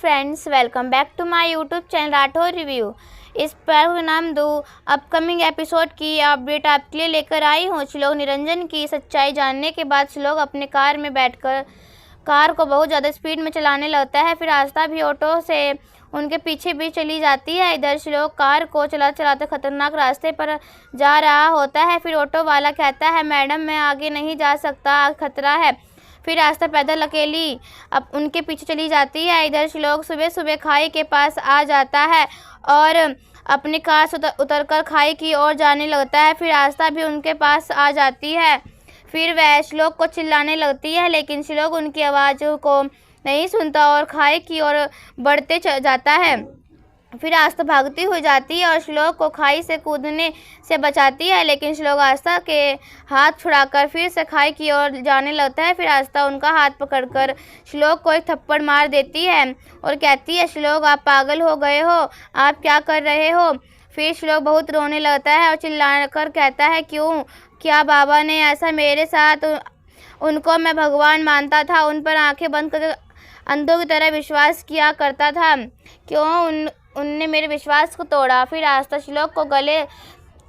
Friends, welcome back to my YouTube channel Rathore review. इस परिणाम 2 upcoming episode की update आपके लिए लेकर आई हूँ। श्लोक निरंजन की सच्चाई जानने के बाद श्लोक अपने कार में बैठकर कार को बहुत ज़्यादा स्पीड में चलाने लगता है। फिर आस्था भी ऑटो से उनके पीछे भी चली जाती है। इधर श्लोक कार को चलाते खतरनाक रास्ते पर जा रहा होता है। फिर ऑटो वाला कहता है, मैडम मैं आगे नहीं जा सकता, खतरा है। फिर आस्था पैदल अकेली अब उनके पीछे चली जाती है। इधर श्लोक सुबह सुबह खाई के पास आ जाता है और अपनी कार से उतरकर खाई की ओर जाने लगता है। फिर आस्था भी उनके पास आ जाती है। फिर वह श्लोक को चिल्लाने लगती है, लेकिन श्लोक उनकी आवाज़ को नहीं सुनता और खाई की ओर बढ़ते जाता है। फिर आस्था भागती हुई जाती है और श्लोक को खाई से कूदने से बचाती है, लेकिन श्लोक आस्था के हाथ छुड़ाकर फिर से खाई की ओर जाने लगता है। फिर आस्था उनका हाथ पकड़कर श्लोक को एक थप्पड़ मार देती है और कहती है, श्लोक आप पागल हो गए हो, आप क्या कर रहे हो। फिर श्लोक बहुत रोने लगता है और चिल्लाकर कहता है, क्यों, क्या बाबा ने ऐसा मेरे साथ। उनको मैं भगवान मानता था, उन पर आंखें बंद करके अंधों की तरह विश्वास किया करता था, क्यों उनने मेरे विश्वास को तोड़ा। फिर आस्था श्लोक को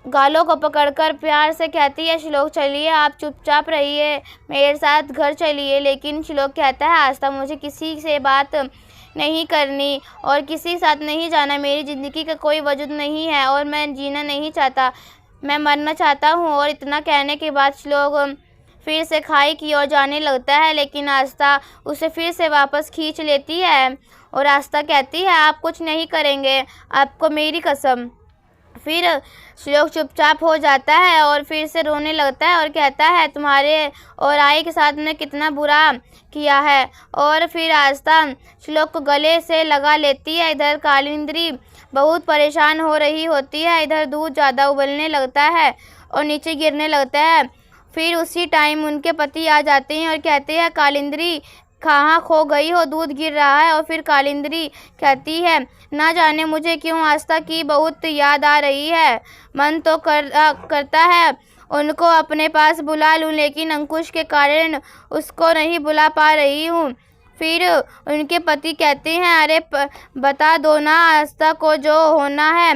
गालों को पकड़कर प्यार से कहती है, श्लोक चलिए, आप चुपचाप रहिए, मेरे साथ घर चलिए। लेकिन श्लोक कहता है, आस्था मुझे किसी से बात नहीं करनी और किसी के साथ नहीं जाना, मेरी ज़िंदगी का कोई वजूद नहीं है और मैं जीना नहीं चाहता, मैं मरना चाहता हूँ। और इतना कहने के बाद श्लोक फिर से खाई की ओर जाने लगता है, लेकिन आस्था उसे फिर से वापस खींच लेती है और आस्था कहती है, आप कुछ नहीं करेंगे, आपको मेरी कसम। फिर श्लोक चुपचाप हो जाता है और फिर से रोने लगता है और कहता है, तुम्हारे और आई के साथ ने कितना बुरा किया है। और फिर आस्था श्लोक को गले से लगा लेती है। इधर कालिंदी बहुत परेशान हो रही होती है। इधर दूध ज़्यादा उबलने लगता है और नीचे गिरने लगता है। फिर उसी टाइम उनके पति आ जाते हैं और कहते हैं, कालिंदी कहाँ खो गई हो, दूध गिर रहा है। और फिर कालिंदी कहती है, ना जाने मुझे क्यों आस्था की बहुत याद आ रही है, मन तो करता है उनको अपने पास बुला लूं, लेकिन अंकुश के कारण उसको नहीं बुला पा रही हूँ। फिर उनके पति कहते हैं, अरे बता दो ना आस्था को, जो होना है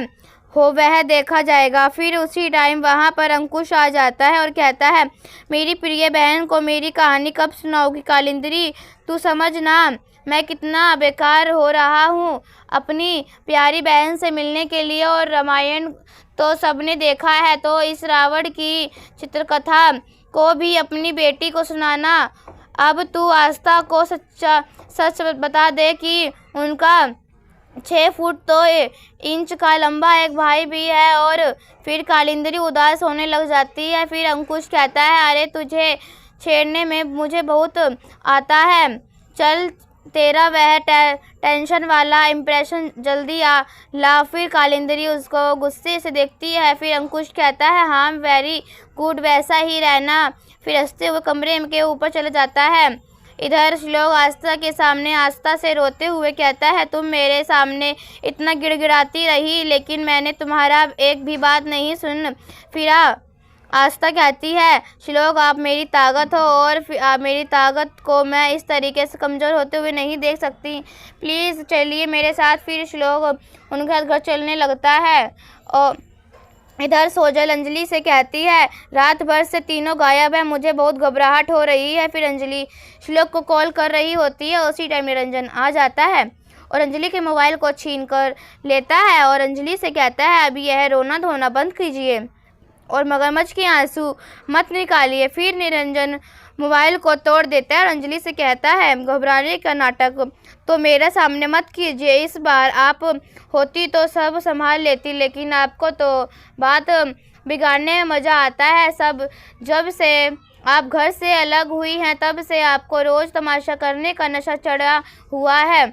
हो वह देखा जाएगा। फिर उसी टाइम वहाँ पर अंकुश आ जाता है और कहता है, मेरी प्रिय बहन को मेरी कहानी कब सुनाओगी कालिंदी, तू समझ ना मैं कितना बेकार हो रहा हूँ अपनी प्यारी बहन से मिलने के लिए। और रामायण तो सबने देखा है, तो इस रावण की चित्रकथा को भी अपनी बेटी को सुनाना। अब तू आस्था को सच बता दे कि उनका 6 फुट तो इंच का लंबा एक भाई भी है। और फिर कालिंदी उदास होने लग जाती है। फिर अंकुश कहता है, अरे तुझे छेड़ने में मुझे बहुत आता है, चल तेरा वह टेंशन वाला इम्प्रेशन जल्दी ला। फिर कालिंदी उसको गुस्से से देखती है। फिर अंकुश कहता है, हाँ वेरी गुड, वैसा ही रहना। फिर हंसते हुए कमरे के ऊपर चला जाता है। इधर श्लोक आस्था के सामने आस्था से रोते हुए कहता है, तुम मेरे सामने इतना गिड़गिड़ाती रही, लेकिन मैंने तुम्हारा एक भी बात नहीं सुन। फिर आस्था कहती है, श्लोक आप मेरी ताकत हो और मेरी ताकत को मैं इस तरीके से कमज़ोर होते हुए नहीं देख सकती, प्लीज़ चलिए मेरे साथ। फिर श्लोक उनके घर चलने लगता है और इधर सोजल अंजलि से कहती है, रात भर से तीनों गायब है, मुझे बहुत घबराहट हो रही है। फिर अंजलि श्लोक को कॉल कर रही होती है। उसी टाइम निरंजन आ जाता है और अंजलि के मोबाइल को छीन कर लेता है और अंजलि से कहता है, अभी यह रोना धोना बंद कीजिए और मगरमच्छ के आंसू मत निकालिए। फिर निरंजन मोबाइल को तोड़ देता है और अंजलि से कहता है, घबराने का नाटक तो मेरे सामने मत कीजिए, इस बार आप होती तो सब संभाल लेती, लेकिन आपको तो बात बिगाड़ने में मज़ा आता है। जब से आप घर से अलग हुई हैं, तब से आपको रोज़ तमाशा करने का नशा चढ़ा हुआ है।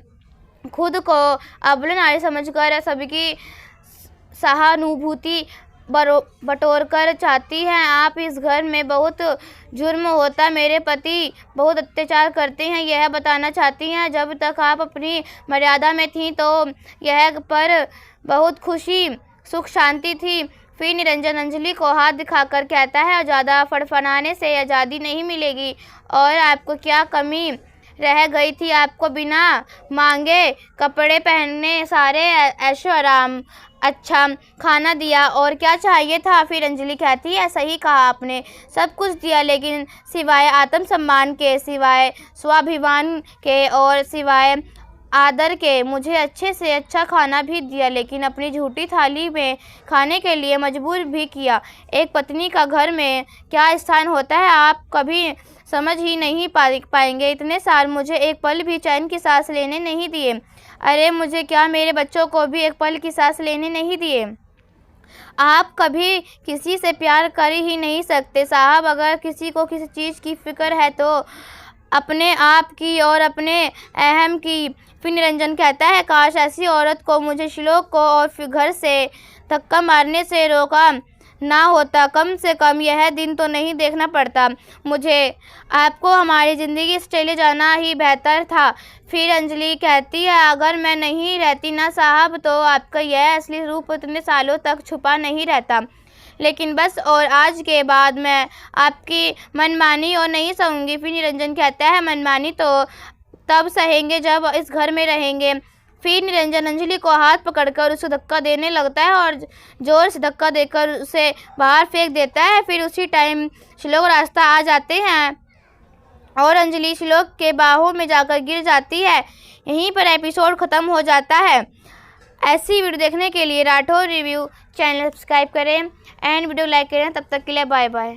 खुद को अबला नारी समझकर सबकी सहानुभूति बटोर कर चाहती हैं आप। इस घर में बहुत जुर्म होता, मेरे पति बहुत अत्याचार करते हैं, यह बताना चाहती हैं। जब तक आप अपनी मर्यादा में थी तो यह पर बहुत खुशी सुख शांति थी। फिर निरंजन अंजलि को हाथ दिखाकर कहता है, ज़्यादा फड़फड़ाने से आज़ादी नहीं मिलेगी और आपको क्या कमी रह गई थी आपको बिना मांगे कपड़े पहनने, सारे ऐशो आराम, अच्छा खाना दिया, और क्या चाहिए था। फिर अंजलि कहती है, सही कहा आपने, सब कुछ दिया, लेकिन सिवाय आत्मसम्मान के, सिवाय स्वाभिमान के और सिवाय आदर के। मुझे अच्छे से अच्छा खाना भी दिया, लेकिन अपनी झूठी थाली में खाने के लिए मजबूर भी किया। एक पत्नी का घर में क्या स्थान होता है आप कभी समझ ही नहीं पाएंगे। इतने साल मुझे एक पल भी चैन की सांस लेने नहीं दिए। अरे मुझे क्या, मेरे बच्चों को भी एक पल की सांस लेने नहीं दिए। आप कभी किसी से प्यार कर ही नहीं सकते साहब। अगर किसी को किसी चीज़ की फिक्र है तो अपने आप की और अपने अहम की। फिर निरंजन कहता है, काश ऐसी औरत को मुझे श्लोक को और फिर घर से धक्का मारने से रोका ना होता। कम से कम यह दिन तो नहीं देखना पड़ता मुझे। आपको हमारी ज़िंदगी से चले जाना ही बेहतर था। फिर अंजलि कहती है, अगर मैं नहीं रहती ना साहब तो आपका यह असली रूप इतने सालों तक छुपा नहीं रहता। लेकिन बस, और आज के बाद मैं आपकी मनमानी और नहीं सहूँगी। फिर निरंजन कहता है, मनमानी तो तब सहेंगे जब इस घर में रहेंगे। फिर निरंजन अंजलि को हाथ पकड़कर उसे धक्का देने लगता है और जोर से धक्का देकर उसे बाहर फेंक देता है। फिर उसी टाइम श्लोक रास्ता आ जाते हैं और अंजलि श्लोक के बाहों में जाकर गिर जाती है। यहीं पर एपिसोड ख़त्म हो जाता है। ऐसी वीडियो देखने के लिए राठौर रिव्यू चैनल सब्सक्राइब करें एंड वीडियो लाइक करें। तब तक के लिए बाय बाय।